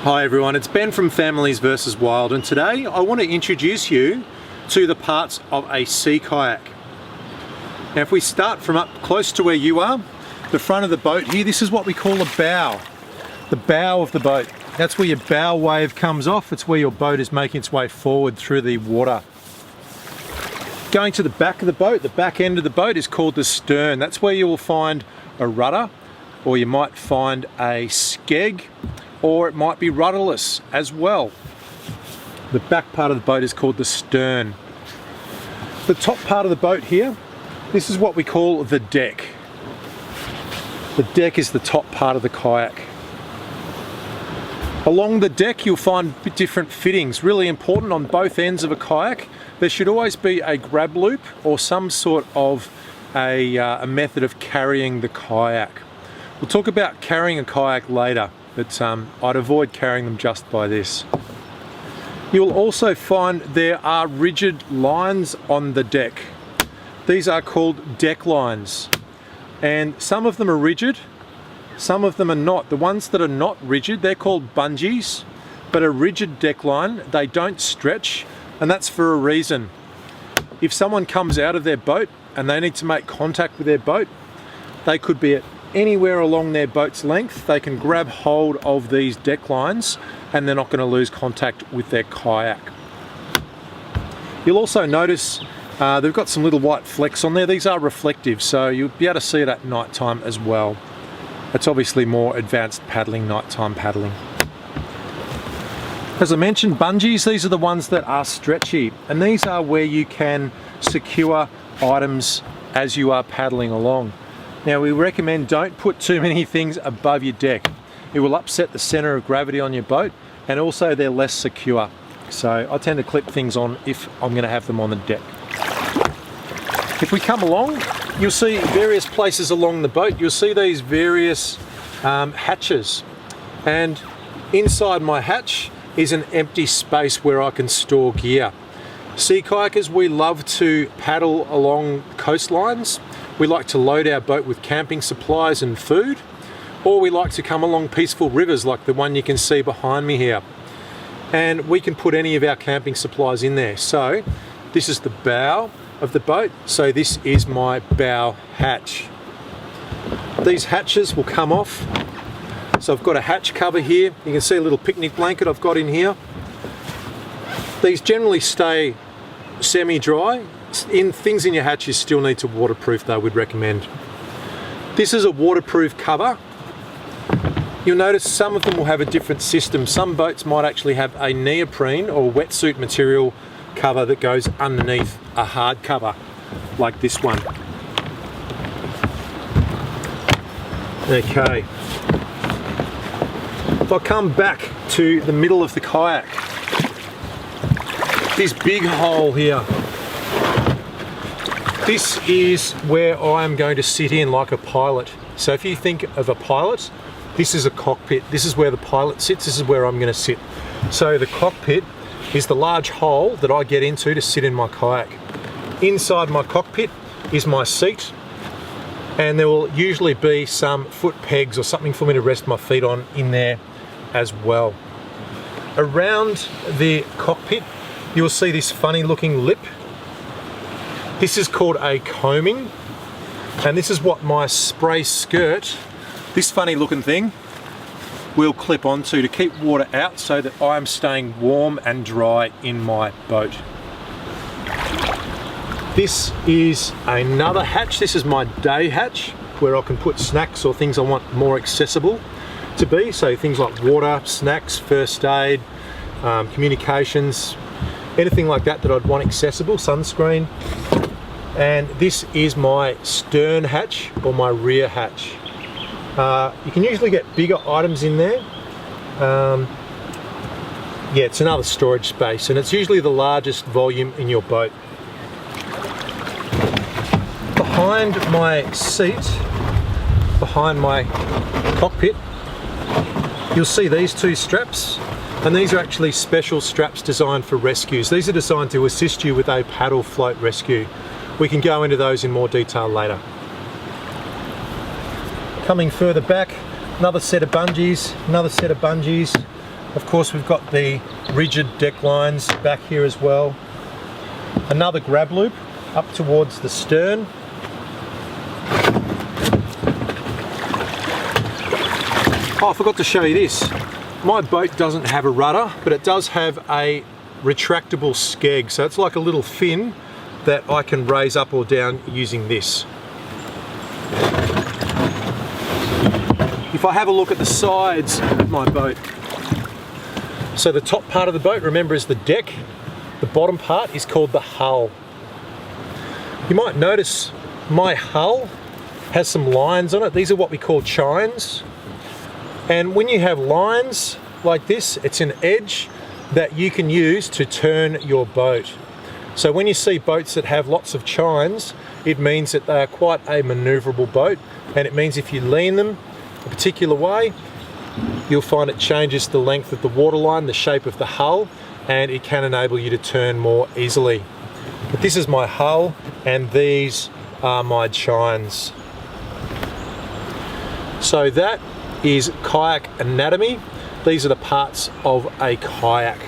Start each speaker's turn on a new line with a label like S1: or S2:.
S1: Hi everyone, it's Ben from Families vs Wild, and today I want to introduce you to the parts of a sea kayak. Now if we start from up close to where you are, the front of the boat here, this is what we call a bow. The bow of the boat. That's where your bow wave comes off. It's where your boat is making its way forward through the water. Going to the back of the boat, the back end of the boat is called the stern. That's where you will find a rudder, or you might find a skeg, or it might be rudderless as well. The back part of the boat is called the stern. The top part of the boat here, this is what we call the deck. The deck is the top part of the kayak. Along the deck you'll find different fittings. Really important on both ends of a kayak, there should always be a grab loop or some sort of a method of carrying the kayak. We'll talk about carrying a kayak later, but I'd avoid carrying them just by this. You'll also find there are rigid lines on the deck. These are called deck lines, and some of them are rigid, some of them are not. The ones that are not rigid, they're called bungees, but a rigid deck line, they don't stretch, and that's for a reason. If someone comes out of their boat and they need to make contact with their boat, they could be at anywhere along their boat's length. They can grab hold of these deck lines and they're not going to lose contact with their kayak. You'll also notice they've got some little white flecks on there. These are reflective, so you'll be able to see it at night time as well. It's obviously more advanced paddling, nighttime paddling. As I mentioned, bungees, these are the ones that are stretchy, and these are where you can secure items as you are paddling along. Now we recommend don't put too many things above your deck. It will upset the center of gravity on your boat, and also they're less secure. So I tend to clip things on if I'm going to have them on the deck. If we come along, you'll see various places along the boat. You'll see these various hatches, and inside my hatch is an empty space where I can store gear. Sea kayakers, we love to paddle along coastlines. We like to load our boat with camping supplies and food, or we like to come along peaceful rivers like the one you can see behind me here. And we can put any of our camping supplies in there. So this is the bow of the boat, so this is my bow hatch. These hatches will come off. So I've got a hatch cover here. You can see a little picnic blanket I've got in here. These generally stay semi-dry. Things in your hatch you still need to waterproof though, we'd recommend. This is a waterproof cover. You'll notice some of them will have a different system. Some boats might actually have a neoprene or wetsuit material cover that goes underneath a hard cover, like this one. Okay. If I come back to the middle of the kayak, this big hole here, this is where I am going to sit in like a pilot. So if you think of a pilot, this is a cockpit. This is where the pilot sits. This is where I'm going to sit. So the cockpit is the large hole that I get into to sit in my kayak. Inside my cockpit is my seat, and there will usually be some foot pegs or something for me to rest my feet on in there as well. Around the cockpit you'll see this funny looking lip. This is called a coaming, and this is what my spray skirt, this funny looking thing, will clip onto to keep water out so that I'm staying warm and dry in my boat. This is another hatch. This is my day hatch, where I can put snacks or things I want more accessible to be. So things like water, snacks, first aid, communications, anything like that that I'd want accessible, sunscreen. And this is my stern hatch or my rear hatch. You can usually get bigger items in there. Yeah, it's another storage space, and it's usually the largest volume in your boat. Behind my seat, behind my cockpit, you'll see these two straps, and these are actually special straps designed for rescues. These are designed to assist you with a paddle float rescue. We can go into those in more detail later. Coming further back, another set of bungees, another set of bungees. Of course, we've got the rigid deck lines back here as well. Another grab loop up towards the stern. Oh, I forgot to show you this. My boat doesn't have a rudder, but it does have a retractable skeg. So it's like a little fin that I can raise up or down using this. If I have a look at the sides of my boat, so the top part of the boat, remember, is the deck. The bottom part is called the hull. You might notice my hull has some lines on it. These are what we call chines. And when you have lines like this, it's an edge that you can use to turn your boat. So when you see boats that have lots of chines, it means that they are quite a maneuverable boat, and it means if you lean them a particular way, you'll find it changes the length of the waterline, the shape of the hull, and it can enable you to turn more easily. But this is my hull, and these are my chines. So that is kayak anatomy. These are the parts of a kayak.